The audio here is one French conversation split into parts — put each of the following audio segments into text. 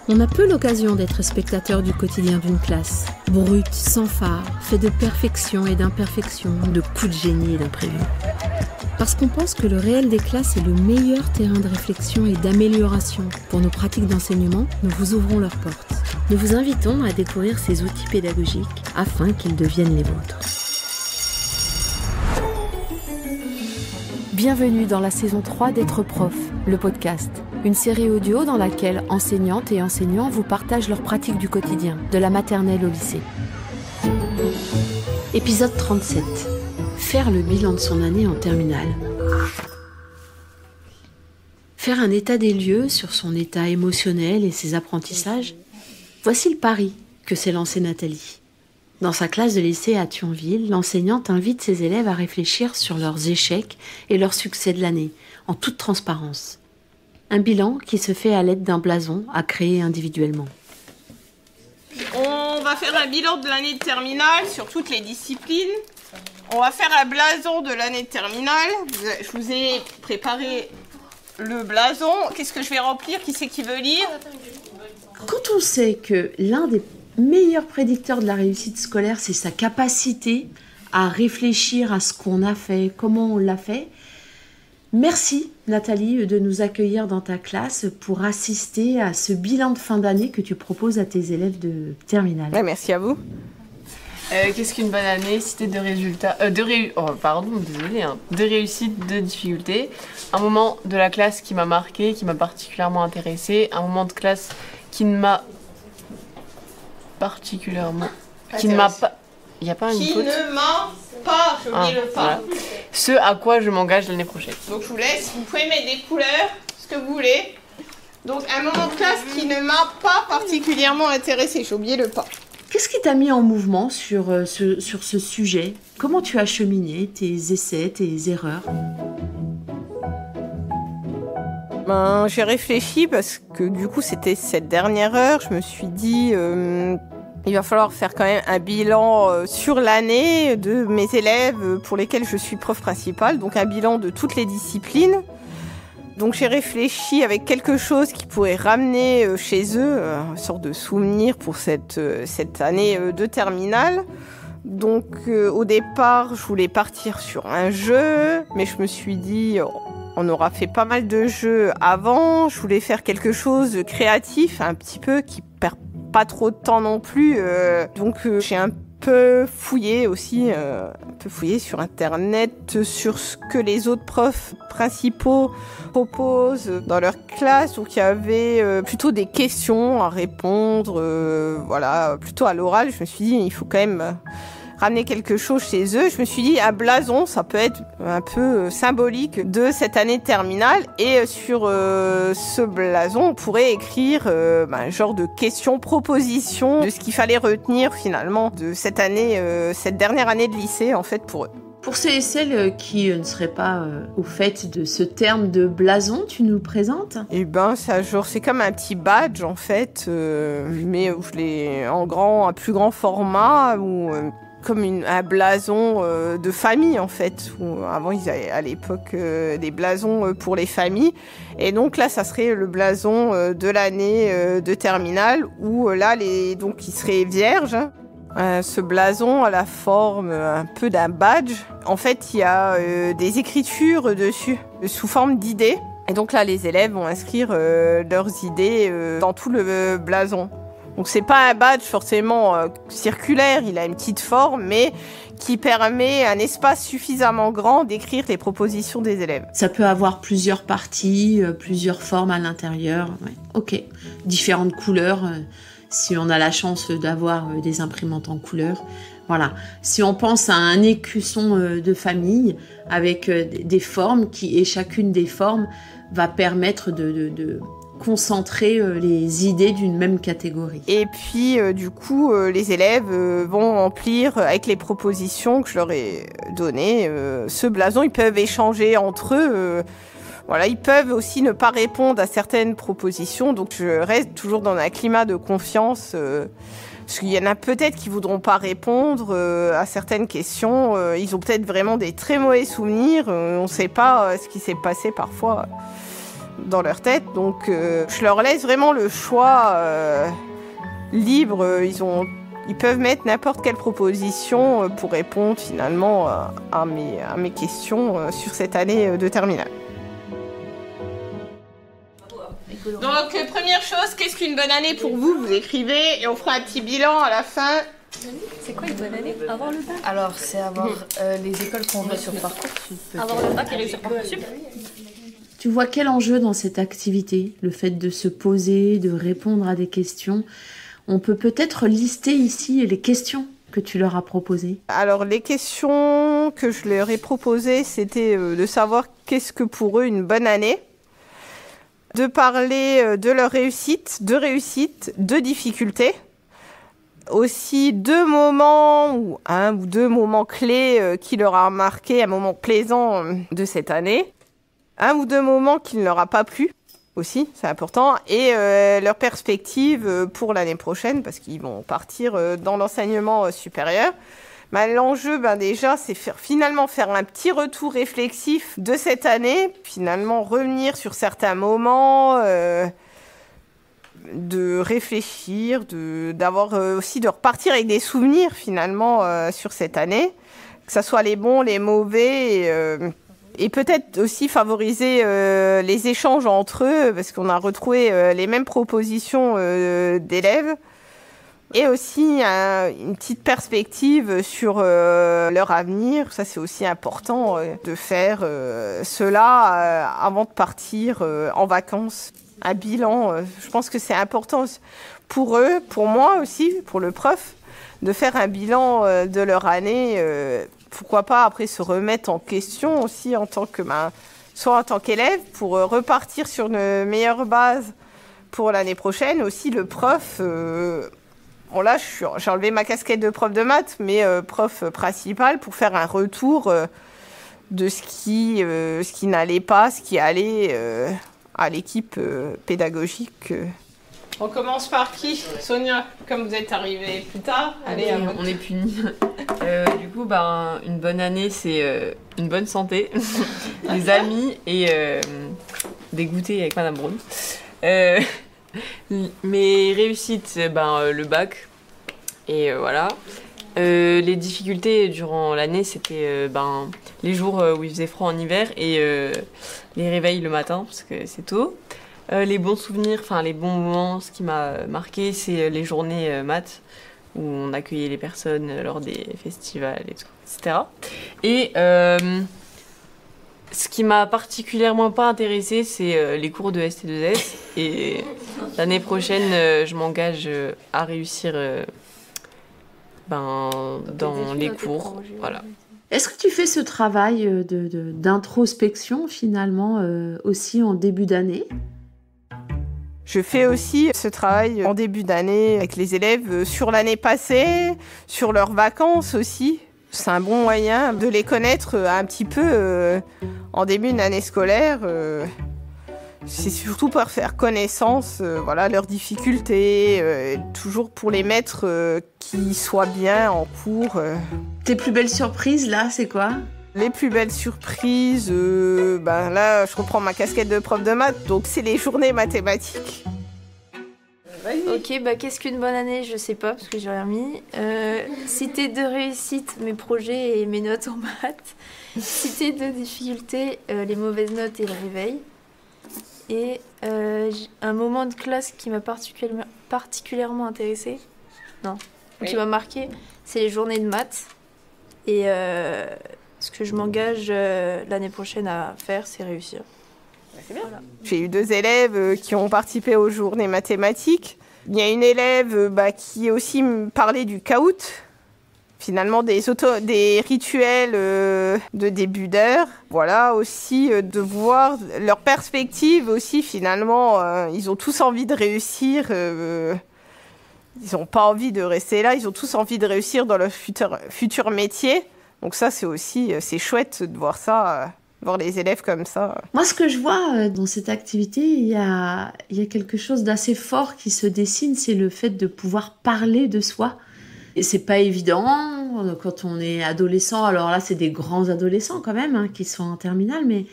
On a peu l'occasion d'être spectateur du quotidien d'une classe. Brute, sans phare, fait de perfection et d'imperfection, de coups de génie et d'imprévus. Parce qu'on pense que le réel des classes est le meilleur terrain de réflexion et d'amélioration pour nos pratiques d'enseignement, nous vous ouvrons leurs portes. Nous vous invitons à découvrir ces outils pédagogiques afin qu'ils deviennent les vôtres. Bienvenue dans la saison 3 d'Être Prof, le podcast. Une série audio dans laquelle enseignantes et enseignants vous partagent leurs pratiques du quotidien, de la maternelle au lycée. Épisode 37. Faire le bilan de son année en terminale. Faire un état des lieux sur son état émotionnel et ses apprentissages, voici le pari que s'est lancé Nathalie. Dans sa classe de lycée à Thionville, l'enseignante invite ses élèves à réfléchir sur leurs échecs et leurs succès de l'année, en toute transparence. Un bilan qui se fait à l'aide d'un blason à créer individuellement. On va faire un bilan de l'année de terminale sur toutes les disciplines. On va faire un blason de l'année de terminale. Je vous ai préparé le blason. Qu'est-ce que je vais remplir? Qui c'est qui veut lire? Quand on sait que l'un des meilleurs prédicteurs de la réussite scolaire, c'est sa capacité à réfléchir à ce qu'on a fait, comment on l'a fait, merci Nathalie de nous accueillir dans ta classe pour assister à ce bilan de fin d'année que tu proposes à tes élèves de terminale. Ouais, merci à vous. Qu'est-ce qu'une bonne année? Cité de résultats, de réussite, de difficultés. Un moment de la classe qui m'a marqué, qui m'a particulièrement intéressé. Un moment de classe qui ne m'a particulièrement... Qui ne m'a pas... Il n'y a pas un Qui ne m'a pas, je dis le pas. Voilà. Ce à quoi je m'engage l'année prochaine. Donc je vous laisse, vous pouvez mettre des couleurs, ce que vous voulez. Donc un moment de classe qui ne m'a pas particulièrement intéressé, j'ai oublié le pas. Qu'est-ce qui t'a mis en mouvement sur ce sujet? Comment tu as cheminé tes essais, tes erreurs? J'ai réfléchi parce que du coup c'était cette dernière heure, je me suis dit il va falloir faire quand même un bilan sur l'année de mes élèves pour lesquels je suis prof principale, donc un bilan de toutes les disciplines. Donc j'ai réfléchi avec quelque chose qui pourrait ramener chez eux une sorte de souvenir pour cette année de terminale. Donc au départ, je voulais partir sur un jeu, mais je me suis dit on aura fait pas mal de jeux avant. Je voulais faire quelque chose de créatif, un petit peu, qui perd pas trop de temps non plus. Donc j'ai un peu fouillé aussi, sur Internet, sur ce que les autres profs principaux proposent dans leur classe. Donc il y avait plutôt des questions à répondre, plutôt à l'oral. Je me suis dit, il faut quand même ramener quelque chose chez eux. Je me suis dit, un blason, ça peut être un peu symbolique de cette année de terminale. Et sur ce blason, on pourrait écrire un genre de questions-propositions de ce qu'il fallait retenir finalement de cette année, cette dernière année de lycée en fait pour eux. Pour ceux et celles qui ne seraient pas au fait de ce terme de blason, tu nous le présentes? Eh ben, c'est comme un petit badge en fait, mais je l'ai en plus grand format ou comme un blason de famille en fait. Avant ils avaient à l'époque des blasons pour les familles, et donc là ça serait le blason de l'année de terminale où donc il serait vierge. Ce blason a la forme un peu d'un badge. En fait, il y a des écritures dessus, sous forme d'idées. Et donc là, les élèves vont inscrire leurs idées dans tout le blason. Donc c'est pas un badge forcément circulaire, il a une petite forme, mais qui permet un espace suffisamment grand d'écrire les propositions des élèves. Ça peut avoir plusieurs parties, plusieurs formes à l'intérieur. Ouais. Ok. Différentes couleurs. Si on a la chance d'avoir des imprimantes en couleur. Voilà. Si on pense à un écusson de famille avec des formes et chacune des formes va permettre de concentrer les idées d'une même catégorie. Et puis, du coup, les élèves vont remplir avec les propositions que je leur ai données. Ce blason, ils peuvent échanger entre eux. Ils peuvent aussi ne pas répondre à certaines propositions, donc je reste toujours dans un climat de confiance, parce qu'il y en a peut-être qui voudront pas répondre à certaines questions, ils ont peut-être vraiment des très mauvais souvenirs, on ne sait pas ce qui s'est passé parfois dans leur tête. Donc je leur laisse vraiment le choix libre. Ils peuvent mettre n'importe quelle proposition pour répondre finalement à mes questions sur cette année de terminale. Donc première chose, qu'est-ce qu'une bonne année pour vous? Vous écrivez et on fera un petit bilan à la fin. C'est quoi une bonne année? Avoir le bac? Alors, c'est avoir les écoles qu'on veut sur Parcoursup. Avoir le bac et réussir Parcoursup? Tu vois quel enjeu dans cette activité? Le fait de se poser, de répondre à des questions. On peut peut-être lister ici les questions que tu leur as proposées. Alors, les questions que je leur ai proposées, c'était de savoir qu'est-ce que pour eux une bonne année, de parler de leur réussite, de difficultés, aussi deux moments ou un ou deux moments clés qui leur a marqué, un moment plaisant de cette année, un ou deux moments qui ne leur a pas plu aussi, c'est important, et leur perspective pour l'année prochaine parce qu'ils vont partir dans l'enseignement supérieur. L'enjeu, déjà, c'est finalement faire un petit retour réflexif de cette année, finalement revenir sur certains moments, de réfléchir, d'avoir aussi de repartir avec des souvenirs finalement sur cette année, que ce soit les bons, les mauvais, et peut-être aussi favoriser les échanges entre eux, parce qu'on a retrouvé les mêmes propositions d'élèves, et aussi une petite perspective sur leur avenir. Ça, c'est aussi important de faire cela avant de partir en vacances. Un bilan, je pense que c'est important pour eux, pour moi aussi, pour le prof, de faire un bilan de leur année. Pourquoi pas après se remettre en question aussi en tant que, soit en tant qu'élève, pour repartir sur une meilleure base pour l'année prochaine. Aussi le prof, bon là j'ai enlevé ma casquette de prof de maths, mais prof principal pour faire un retour de ce qui n'allait pas, ce qui allait à l'équipe pédagogique. On commence par qui? Sonia, comme vous êtes arrivée plus tard. Allez, on est punis. Du coup, une bonne année, c'est une bonne santé, des amis et des goûters avec Madame Braun. Mes réussites, le bac. Et voilà. Les difficultés durant l'année, c'était les jours où il faisait froid en hiver et les réveils le matin, parce que c'est tôt. Les bons souvenirs, les bons moments, ce qui m'a marqué, c'est les journées maths, où on accueillait les personnes lors des festivals et tout, etc. Et ce qui m'a particulièrement pas intéressée, c'est les cours de ST2S. Et l'année prochaine, je m'engage à réussir dans les cours. Voilà. Est-ce que tu fais ce travail d'introspection finalement aussi en début d'année? Je fais aussi ce travail en début d'année avec les élèves sur l'année passée, sur leurs vacances aussi. C'est un bon moyen de les connaître un petit peu en début d'année scolaire. C'est surtout pour faire connaissance, leurs difficultés, toujours pour les mettre qui soient bien en cours. Tes plus belles surprises là, c'est quoi? Les plus belles surprises, là, je reprends ma casquette de prof de maths, donc c'est les journées mathématiques. Ok, qu'est-ce qu'une bonne année? Je sais pas, parce que j'ai rien mis. Cité de réussite, mes projets et mes notes en maths. Cité de difficulté, les mauvaises notes et le réveil. Et un moment de classe qui m'a particulièrement intéressée, qui m'a marqué, c'est les journées de maths. Et ce que je m'engage l'année prochaine à faire, c'est réussir. C'est bien. Voilà. J'ai eu 2 élèves qui ont participé aux journées mathématiques. Il y a une élève qui aussi me parlait du caout, finalement des rituels de début d'heure. Voilà, aussi de voir leur perspective aussi, finalement. Ils ont tous envie de réussir. Ils n'ont pas envie de rester là. Ils ont tous envie de réussir dans leur futur métier. Donc ça, c'est chouette de voir ça, voir les élèves comme ça. Moi, ce que je vois dans cette activité, il y a quelque chose d'assez fort qui se dessine, c'est le fait de pouvoir parler de soi. Et c'est pas évident quand on est adolescent. Alors là, c'est des grands adolescents quand même qui sont en terminale, mais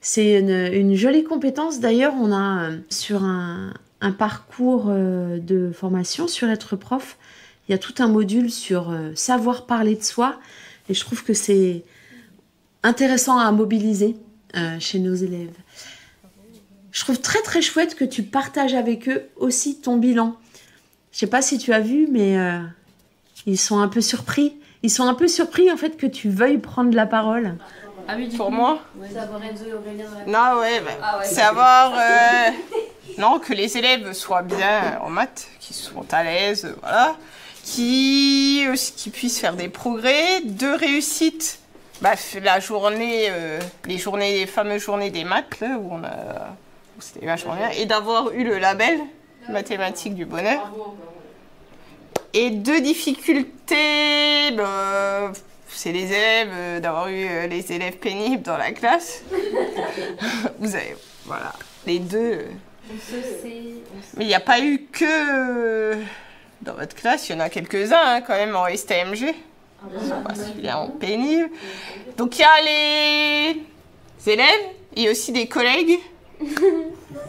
C'est une jolie compétence. D'ailleurs, on a sur un parcours de formation sur être prof, il y a tout un module sur savoir parler de soi. Et je trouve que c'est intéressant à mobiliser chez nos élèves. Je trouve très très chouette que tu partages avec eux aussi ton bilan. Je sais pas si tu as vu, mais ils sont un peu surpris. Ils sont un peu surpris en fait que tu veuilles prendre la parole. Ah oui, pour moi Savoir Enzo et Aurélien. Non, ouais, savoir non, que les élèves soient bien en maths, qu'ils soient à l'aise, voilà. Qu'ils puissent faire des progrès, de réussite. La journée, les fameuses journées des maths, là, où c'était vachement bien, et d'avoir eu le label mathématique du bonheur. Et de difficultés, c'est les élèves, d'avoir eu les élèves pénibles dans la classe. Vous avez, voilà, les deux. Mais il n'y a pas eu que dans votre classe, il y en a quelques-uns quand même en STMG. Ils sont particulièrement pénibles. Donc il y a les élèves et aussi des collègues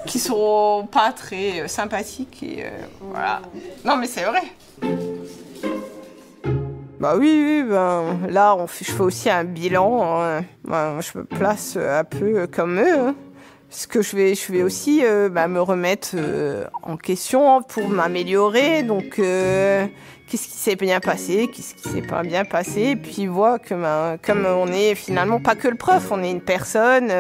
qui sont pas très sympathiques. Et, voilà. Non mais c'est vrai. Bah oui, là je fais aussi un bilan. Je me place un peu comme eux. Hein. Parce que je vais aussi me remettre en question pour m'améliorer. Donc, qu'est-ce qui s'est bien passé, qu'est-ce qui s'est pas bien passé. Et puis, voir que comme on est finalement pas que le prof, on est une personne.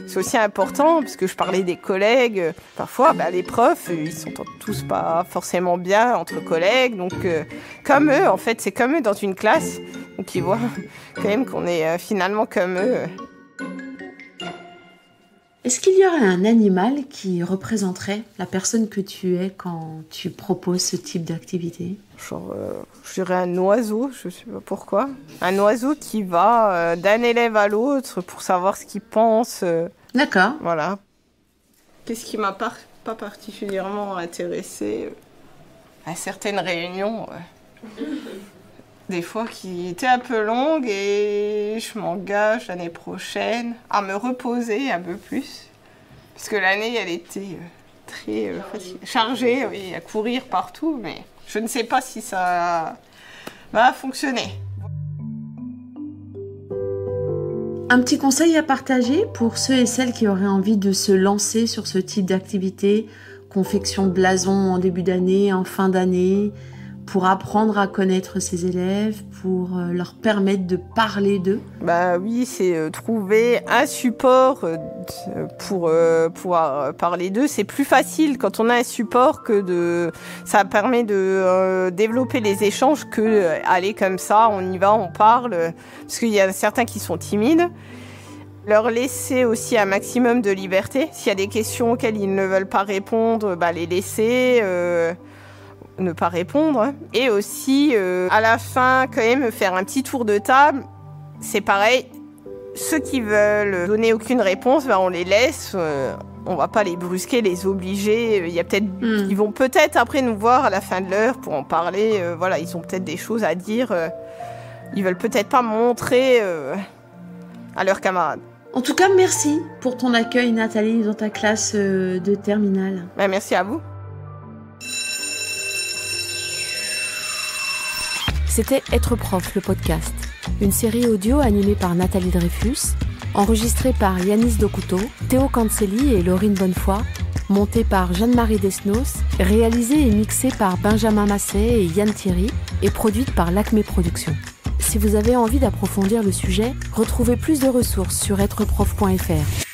C'est aussi important, parce que je parlais des collègues. Parfois, les profs, ils s'entendent tous pas forcément bien entre collègues. Donc, comme eux, en fait, c'est comme eux dans une classe. Donc, ils voient quand même qu'on est finalement comme eux. Est-ce qu'il y aurait un animal qui représenterait la personne que tu es quand tu proposes ce type d'activité ? Genre, je dirais un oiseau, je ne sais pas pourquoi. Un oiseau qui va d'un élève à l'autre pour savoir ce qu'il pense. D'accord. Voilà. Qu'est-ce qui m'a pas particulièrement intéressée à certaines réunions des fois qui étaient un peu longues et je m'engage l'année prochaine à me reposer un peu plus. Parce que l'année, elle était très chargée, oui, à courir partout, mais je ne sais pas si ça va fonctionner. Un petit conseil à partager pour ceux et celles qui auraient envie de se lancer sur ce type d'activité, confection de blasons en début d'année, en fin d'année, pour apprendre à connaître ses élèves, pour leur permettre de parler d'eux? Oui, c'est trouver un support pour pouvoir parler d'eux. C'est plus facile quand on a un support ça permet de développer les échanges que aller comme ça, on y va, on parle. Parce qu'il y a certains qui sont timides. Leur laisser aussi un maximum de liberté. S'il y a des questions auxquelles ils ne veulent pas répondre, les laisser... ne pas répondre. Et aussi, à la fin, quand même, faire un petit tour de table. C'est pareil, ceux qui veulent donner aucune réponse, on les laisse. On va pas les brusquer, les obliger. Ils vont peut-être après nous voir à la fin de l'heure pour en parler. Ils ont peut-être des choses à dire. Ils veulent peut-être pas montrer à leurs camarades. En tout cas, merci pour ton accueil, Nathalie, dans ta classe de terminale. Merci à vous. C'était Être prof, le podcast. Une série audio animée par Nathalie Dreyfus, enregistrée par Yanis Dokuto, Théo Cancelli et Laurine Bonnefoy, montée par Jeanne-Marie Desnos, réalisée et mixée par Benjamin Masset et Yann Thierry, et produite par l'Acme Productions. Si vous avez envie d'approfondir le sujet, retrouvez plus de ressources sur êtreprof.fr.